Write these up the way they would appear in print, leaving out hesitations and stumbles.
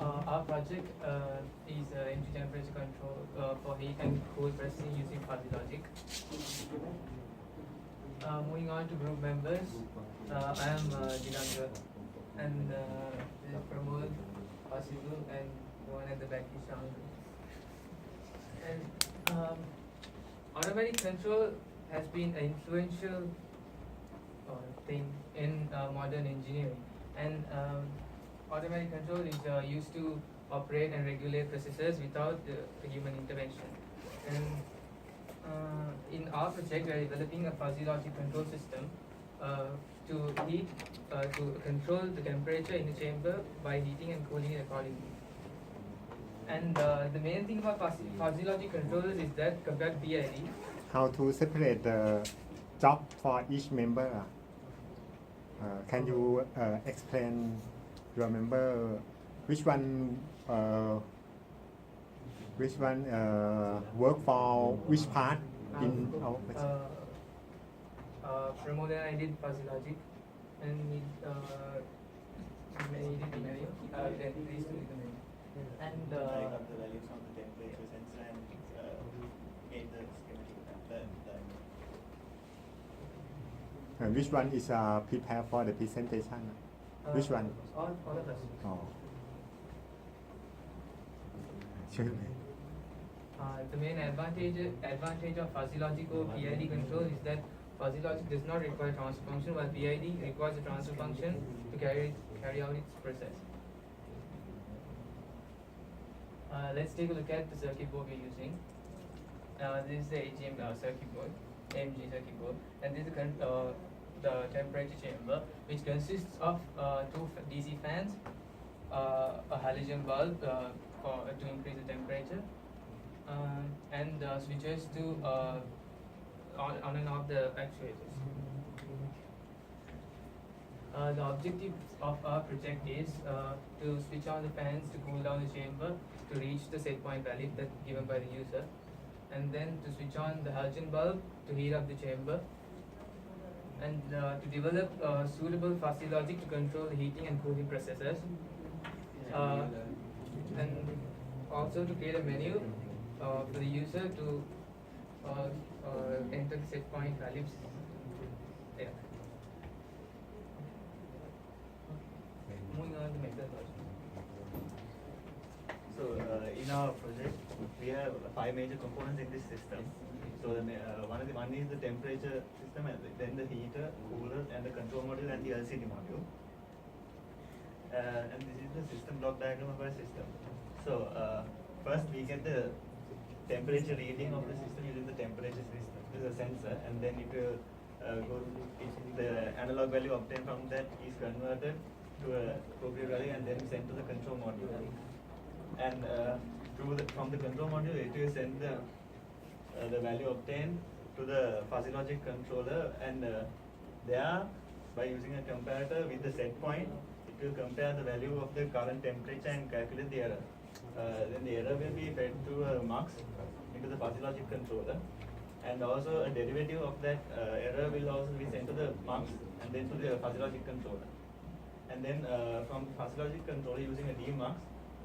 Our project is energy temperature control for heat and cool processing using fuzzy logic. Moving on to group members, I am Dinanga, and this is Pramod, Asidu, and one at the back is Shangu. And automatic control has been an influential thing in modern engineering, and automatic control is used to operate and regulate processes without human intervention. And in our project, we are developing a fuzzy logic control system to control the temperature in the chamber by heating and cooling it accordingly. And the main thing about fuzzy logic controllers is that compared to PID, How to separate the job for each member? Can you explain your member which one work for which part in our project? Pramod and I did fuzzy logic, and he did the menu. Then these two did the menu. And I got the values from the temperature sensor and made the schematic. Which one is prepared for the presentation? Which one? All of us. Oh. Sure. The main advantage of fuzzy logic over PID control is that fuzzy logic does not require transfer function, while PID requires a transfer function to carry out its process. Let's take a look at the circuit board we're using. This is the AGM circuit board, AMG circuit board, and this is the temperature chamber, which consists of two DC fans, a halogen bulb to increase the temperature, and switches to on and off the actuators. The objective of our project is to switch on the fans to cool down the chamber to reach the set point value that given by the user, and then to switch on the halogen bulb to heat up the chamber, and to develop suitable fuzzy logic to control the heating and cooling processes, and also to create a menu for the user to enter the set point values. Yeah. Moving on to methodology. So in our project, we have 5 major components in this system. So one is the temperature system, and then the heater, cooler, and the control module, and the LCD module. And this is the system block diagram of our system. So first we get the temperature reading of the system using the temperature system. This is a sensor, and then it will the analog value obtained from that is converted to a appropriate value and then sent to the control module. And from the control module, it will send the value obtained to the fuzzy logic controller, and there, by using a comparator with the set point, it will compare the value of the current temperature and calculate the error. Then the error will be fed to mux into the fuzzy logic controller, and also a derivative of that error will also be sent to the mux and then to the fuzzy logic controller. And then from the fuzzy logic controller, using a demux,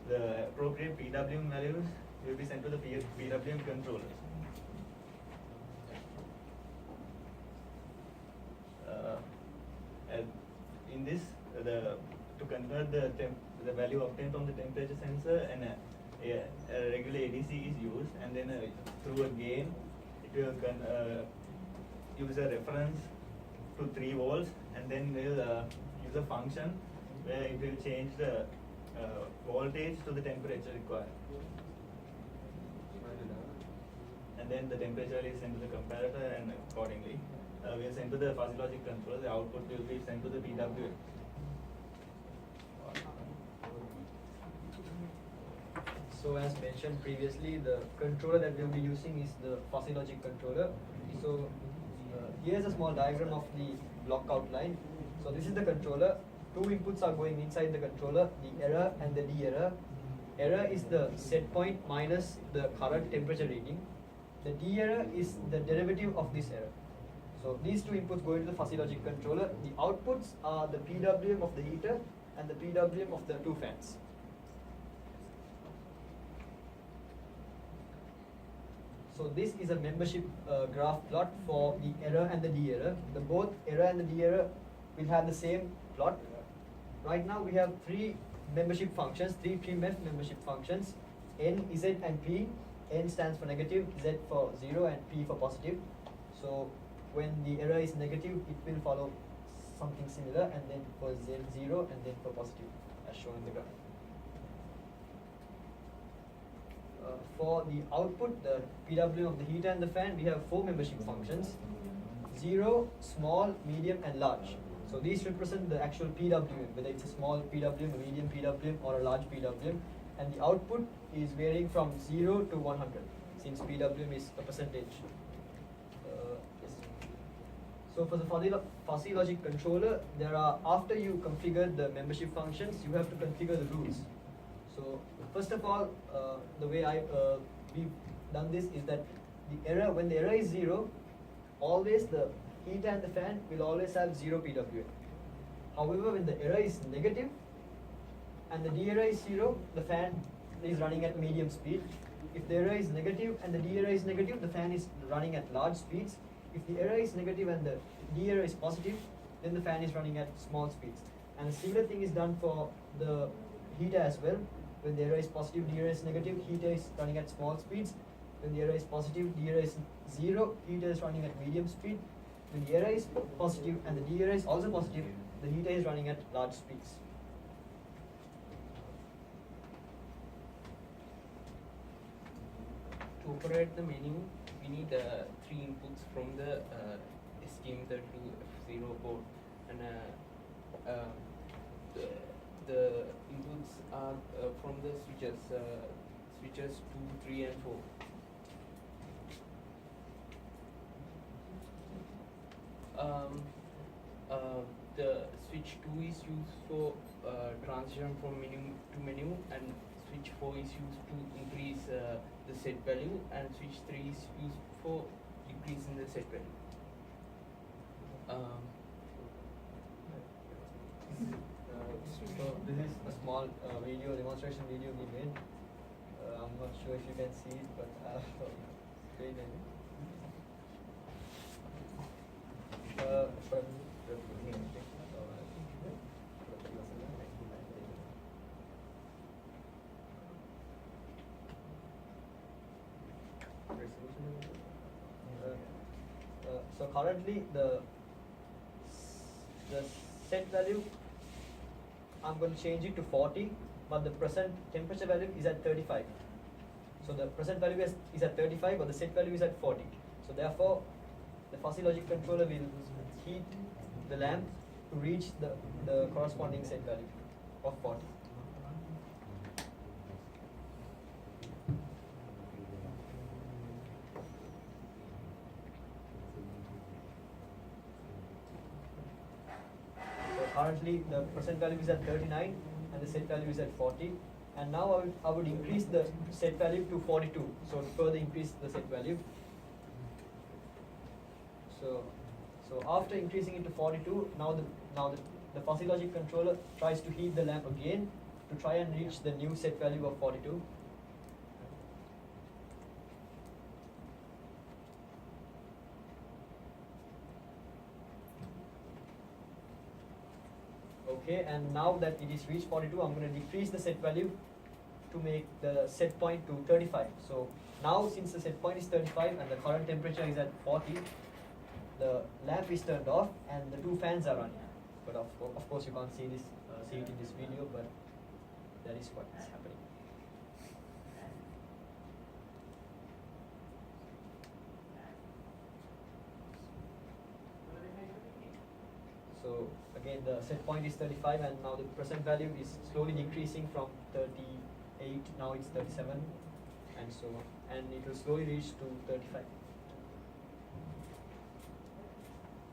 the appropriate PWM values will be sent to the PWM controllers. And in this, to convert the value obtained from the temperature sensor, and a regular ADC is used, and then through a gain, it will use a reference to 3 volts, and then we'll use a function where it will change the voltage to the temperature required. And then the temperature is sent to the comparator, and accordingly we are sent to the fuzzy logic controller. The output will be sent to the PWM. So as mentioned previously, the controller that we'll be using is the fuzzy logic controller. So here's a small diagram of the block outline. So this is the controller. 2 inputs are going inside the controller, the error and the de-error. Error is the set point minus the current temperature reading. The de-error is the derivative of this error. So these 2 inputs go into the fuzzy logic controller. The outputs are the PWM of the heater and the PWM of the 2 fans. So this is a membership graph plot for the error and the de-error. The both error and the de-error will have the same plot. Right now we have three membership functions, three pre-meth membership functions, N, Z and P. N stands for negative, Z for 0 and P for positive. So when the error is negative, it will follow something similar, and then for Z 0 and then for positive as shown in the graph. For the output, the PWM of the heater and the fan, we have four membership functions: 0, small, medium and large. So these represent the actual PWM, whether it's a small PWM, a medium PWM or a large PWM, and the output is varying from 0 to 100 since PWM is a percentage. Yes. So for the fuzzy logic controller, there are, after you configure the membership functions, you have to configure the rules. So first of all, the way we've done this is that the error, when the error is 0, always the heater and the fan will always have 0 PWM. However, when the error is negative and the de-error is 0, the fan is running at medium speed. If the error is negative and the de-error is negative, the fan is running at large speeds. If the error is negative and the de-error is positive, then the fan is running at small speeds. And a similar thing is done for the heater as well. When the error is positive, de-error is negative, heater is running at small speeds. When the error is positive, de-error is 0, heater is running at medium speed. When the error is positive and the de-error is also positive, the heater is running at large speeds. To operate the menu, we need three inputs from the STM32F0 board, and the inputs are from the switches 2, 3 and 4. The switch 2 is used for transition from menu to menu, and switch 4 is used to increase the set value, and switch 3 is used for decreasing the set value. So this is a small demonstration video we made. I'm not sure if you can see it, but wait a minute. So currently the set value, I'm going to change it to 40, but the present temperature value is at 35. So the present value is at 35, but the set value is at 40. So therefore, the fuzzy logic controller will heat the lamp to reach the corresponding set value of 40. Currently, the present value is at 39 and the set value is at 40. And now I would increase the set value to 42. So to further increase the set value. So after increasing it to 42, now the fuzzy logic controller tries to heat the lamp again to try and reach the new set value of 42. Okay, and now that it is reached 42, I'm going to decrease the set value to make the set point to 35. So now since the set point is 35 and the current temperature is at 40, the lamp is turned off and the two fans are running. But of course you can't see it in this video, but that is what is happening. So again, the set point is 35 and now the present value is slowly decreasing from 38, now it's 37 and so on, and it will slowly reach to 35.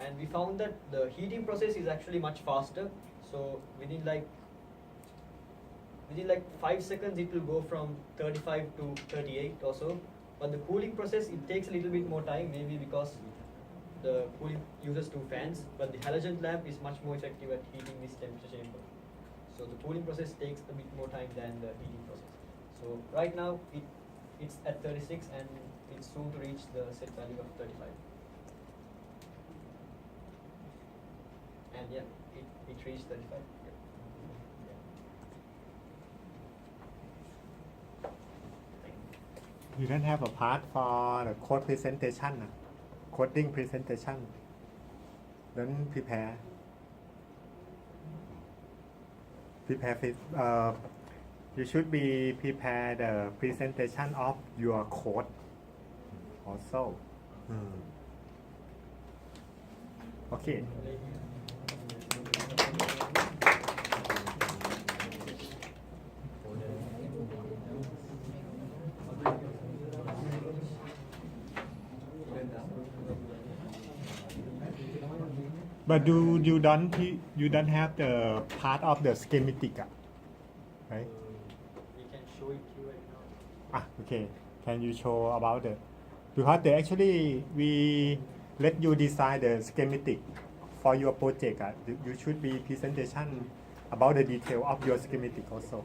And we found that the heating process is actually much faster. So within like 5 seconds it will go from 35 to 38 or so. But the cooling process, it takes a little bit more time, maybe because the cooling uses two fans, but the halogen lamp is much more effective at heating this temperature chamber. So the cooling process takes a bit more time than the heating process. So right now it's at 36 and it's soon to reach the set value of 35. And yeah, it reached 35. Yep. You don't have a part for the code presentation, coding presentation. Don't prepare. You should be prepare the presentation of your code also. Okay. But you don't have the part of the schematic, right? We can show it to you right now. Okay. Can you show about it? Because we let you design the schematic for your project. You should be presentation about the detail of your schematic also.